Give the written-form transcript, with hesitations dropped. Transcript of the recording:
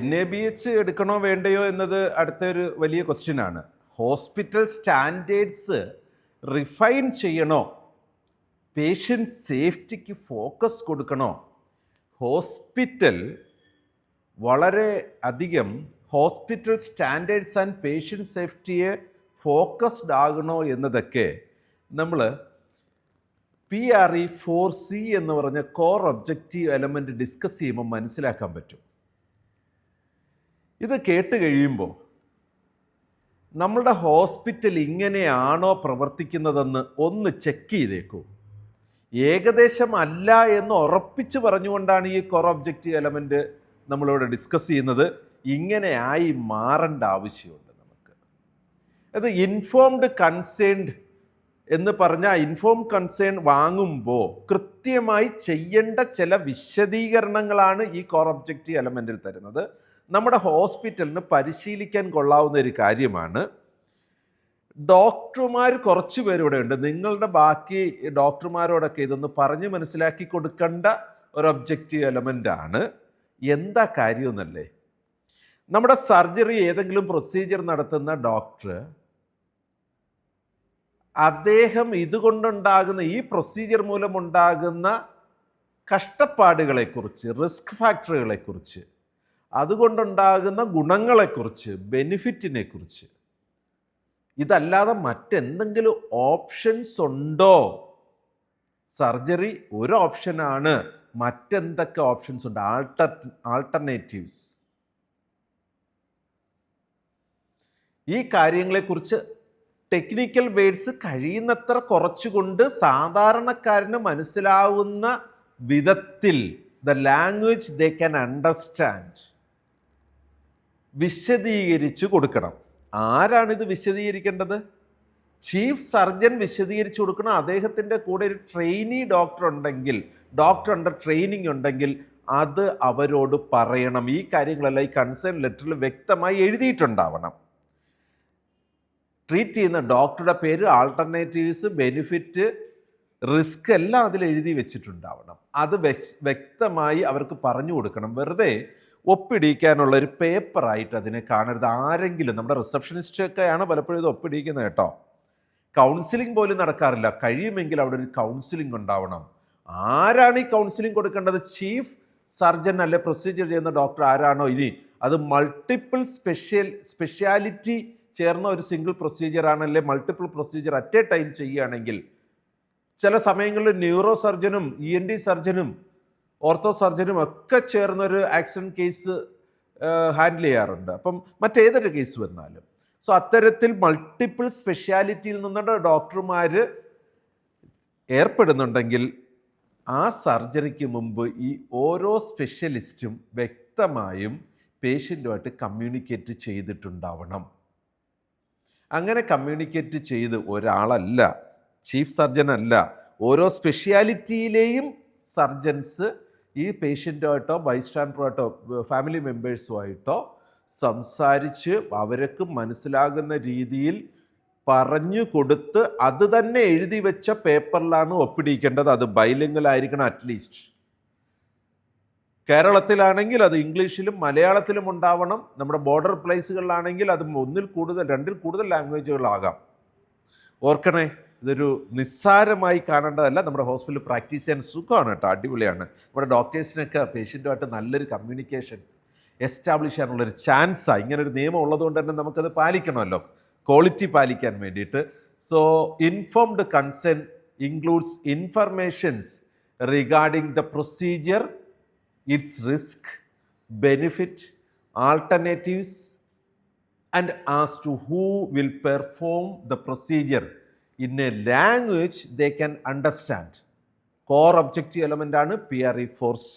NABH എടുക്കണോ വേണ്ടയോ എന്നത് അടുത്തൊരു വലിയ ക്വസ്റ്റ്യൻ ആണ്. ഹോസ്പിറ്റൽ സ്റ്റാൻഡേർഡ്സ് റിഫൈൻ ചെയ്യണോ, പേഷ്യൻ്റ് സേഫ്റ്റിക്ക് ഫോക്കസ് കൊടുക്കണോ, ഹോസ്പിറ്റൽ വളരെ അധികം ഹോസ്പിറ്റൽ സ്റ്റാൻഡേർഡ്സ് ആൻഡ് പേഷ്യൻ്റ് സേഫ്റ്റിയെ ഫോക്കസ്ഡ് ആകണോ എന്നതൊക്കെ നമ്മൾ PRE4C എന്ന് പറഞ്ഞ കോർ ഒബ്ജക്റ്റീവ് എലമെൻ്റ് ഡിസ്കസ് ചെയ്യുമ്പോൾ മനസ്സിലാക്കാൻ പറ്റും. ഇത് കേട്ട് കഴിയുമ്പോൾ നമ്മളുടെ ഹോസ്പിറ്റൽ ഇങ്ങനെയാണോ പ്രവർത്തിക്കുന്നതെന്ന് ഒന്ന് ചെക്ക് ചെയ്തേക്കൂ. ഏകദേശം അല്ല എന്ന് ഉറപ്പിച്ച് പറഞ്ഞുകൊണ്ടാണ് ഈ കോർ ഒബ്ജക്റ്റീവ് എലമെൻ്റ് നമ്മളിവിടെ ഡിസ്കസ് ചെയ്യുന്നത്. ഇങ്ങനെ ആയി മാറേണ്ട ആവശ്യമുണ്ട് നമുക്ക്. അത് ഇൻഫോംഡ് കൺസേൺഡ് എന്ന് പറഞ്ഞാൽ ഇൻഫോം കൺസേൺ വാങ്ങുമ്പോൾ കൃത്യമായി ചെയ്യേണ്ട ചില വിശദീകരണങ്ങളാണ് ഈ കോർ ഒബ്ജക്റ്റീവ് എലമെൻറ്റിൽ തരുന്നത്. നമ്മുടെ ഹോസ്പിറ്റലിന് പരിശീലിക്കാൻ കൊള്ളാവുന്ന ഒരു കാര്യമാണ്. ഡോക്ടർമാർ കുറച്ച് പേരിവിടെ ഉണ്ട്. നിങ്ങളുടെ ബാക്കി ഡോക്ടർമാരോടൊക്കെ ഇതൊന്ന് പറഞ്ഞ് മനസ്സിലാക്കി കൊടുക്കേണ്ട ഒരു ഒബ്ജക്റ്റീവ് എലമെൻ്റ് ആണ്. എന്താ കാര്യമെന്നല്ലേ, നമ്മുടെ സർജറി ഏതെങ്കിലും പ്രൊസീജിയർ നടത്തുന്ന ഡോക്ടർ അദ്ദേഹം ഇതുകൊണ്ടുണ്ടാകുന്ന ഈ പ്രൊസീജിയർ മൂലമുണ്ടാകുന്ന കഷ്ടപ്പാടുകളെക്കുറിച്ച്, റിസ്ക് ഫാക്ടറുകളെക്കുറിച്ച്, അതുകൊണ്ടുണ്ടാകുന്ന ഗുണങ്ങളെക്കുറിച്ച്, ബെനിഫിറ്റിനെ കുറിച്ച്, ഇതല്ലാതെ മറ്റെന്തെങ്കിലും ഓപ്ഷൻസ് ഉണ്ടോ? സർജറി ഒരു ഓപ്ഷനാണ്, മറ്റെന്തൊക്കെ ഓപ്ഷൻസ് ഉണ്ട്? ആൾട്ടർനേറ്റീവ്സ്. ഈ കാര്യങ്ങളെക്കുറിച്ച് ടെക്നിക്കൽ വേർഡ്സ് കഴിയുന്നത്ര കുറച്ചുകൊണ്ട് സാധാരണക്കാരന് മനസ്സിലാവുന്ന വിധത്തിൽ the language they can understand വിശദീകരിച്ചു കൊടുക്കണം. ആരാണിത് വിശദീകരിക്കേണ്ടത്? ചീഫ് സർജൻ വിശദീകരിച്ചു കൊടുക്കണം. അദ്ദേഹത്തിൻ്റെ കൂടെ ഒരു ട്രെയിനി ഡോക്ടർ ഉണ്ടെങ്കിൽ, ഡോക്ടർ അണ്ടർ ട്രെയിനിങ് ഉണ്ടെങ്കിൽ അത് അവരോട് പറയണം. ഈ കാര്യങ്ങളെല്ലാം ഈ കൺസേൺ ലെറ്ററിൽ വ്യക്തമായി എഴുതിയിട്ടുണ്ടാവണം. ട്രീറ്റ് ചെയ്യുന്ന ഡോക്ടറുടെ പേര്, ആൾട്ടർനേറ്റീവ്സ്, ബെനിഫിറ്റ്, റിസ്ക് എല്ലാം അതിൽ എഴുതി വെച്ചിട്ടുണ്ടാവണം. അത് വ്യക്തമായി അവർക്ക് പറഞ്ഞു കൊടുക്കണം. വെറുതെ ഒപ്പിടിക്കാനുള്ള ഒരു പേപ്പറായിട്ട് അതിനെ കാണരുത്. ആരെങ്കിലും, നമ്മുടെ റിസപ്ഷനിസ്റ്റൊക്കെയാണ് പലപ്പോഴും ഇത് ഒപ്പിടിക്കുന്നത് കേട്ടോ. കൗൺസിലിംഗ് പോലും നടക്കാറില്ല. കഴിയുമെങ്കിൽ അവിടെ ഒരു കൗൺസിലിംഗ് ഉണ്ടാവണം. ആരാണ് ഈ കൗൺസിലിംഗ് കൊടുക്കേണ്ടത്? ചീഫ് സർജൻ അല്ലെ പ്രൊസീജിയർ ചെയ്യുന്ന ഡോക്ടർ ആരാണോ? ഇനി അത് മൾട്ടിപ്പിൾ സ്പെഷ്യാലിറ്റി ചേർന്ന ഒരു സിംഗിൾ പ്രൊസീജിയർ ആണല്ലേ, multiple procedure at A time ചെയ്യുകയാണെങ്കിൽ ചില സമയങ്ങളിൽ ന്യൂറോ സർജനും ENT സർജനും ഓർത്തോ സർജനും ഒക്കെ ചേർന്നൊരു ആക്സിഡൻറ്റ് കേസ് ഹാൻഡിൽ ചെയ്യാറുണ്ട്. അപ്പം മറ്റേതൊരു കേസ് വന്നാലും. സോ അത്തരത്തിൽ മൾട്ടിപ്പിൾ സ്പെഷ്യാലിറ്റിയിൽ നിന്നുള്ള ഡോക്ടർമാർ ഏർപ്പെടുന്നുണ്ടെങ്കിൽ ആ സർജറിക്ക് മുമ്പ് ഈ ഓരോ സ്പെഷ്യലിസ്റ്റും വ്യക്തമായും പേഷ്യൻറ്റുമായിട്ട് കമ്മ്യൂണിക്കേറ്റ് ചെയ്തിട്ടുണ്ടാവണം. അങ്ങനെ കമ്മ്യൂണിക്കേറ്റ് ചെയ്ത് ഒരാളല്ല, ചീഫ് സർജൻ അല്ല, ഓരോ സ്പെഷ്യാലിറ്റിയിലെയും സർജൻസ് ഈ പേഷ്യൻറ്റുമായിട്ടോ ബൈസ്റ്റാൻഡറുമായിട്ടോ ഫാമിലി മെമ്പേഴ്സുമായിട്ടോ സംസാരിച്ച് അവർക്ക് മനസ്സിലാകുന്ന രീതിയിൽ പറഞ്ഞു കൊടുത്ത് അത് തന്നെ എഴുതി വെച്ച പേപ്പറിലാണ് ഒപ്പിടിക്കേണ്ടത്. അത് ബൈലിംഗൽ ആയിരിക്കണം അറ്റ്ലീസ്റ്റ്. കേരളത്തിലാണെങ്കിൽ അത് ഇംഗ്ലീഷിലും മലയാളത്തിലും ഉണ്ടാവണം. നമ്മുടെ ബോർഡർ പ്ലേസുകളിലാണെങ്കിൽ അത് ഒന്നിൽ കൂടുതൽ, രണ്ടിൽ കൂടുതൽ ലാംഗ്വേജുകളാകാം. ഓർക്കണേ, ഇതൊരു നിസ്സാരമായി കാണേണ്ടതല്ല. നമ്മുടെ ഹോസ്പിറ്റലിൽ പ്രാക്ടീസ് ചെയ്യാൻ സുഖമാണ് കേട്ടോ, അടിപൊളിയാണ്. നമ്മുടെ ഡോക്ടേഴ്സിനൊക്കെ പേഷ്യൻറ്റുമായിട്ട് നല്ലൊരു കമ്മ്യൂണിക്കേഷൻ എസ്റ്റാബ്ലിഷ് ചെയ്യാനുള്ളൊരു ചാൻസാണ്. ഇങ്ങനൊരു നിയമം ഉള്ളതുകൊണ്ട് തന്നെ നമുക്കത് പാലിക്കണമല്ലോ, ക്വാളിറ്റി പാലിക്കാൻ വേണ്ടിയിട്ട്. So informed consent includes informations regarding the procedure, its risk, benefit, alternatives, and as to who will perform the procedure in a language they can understand. Core objective element ആണ് PRE4C.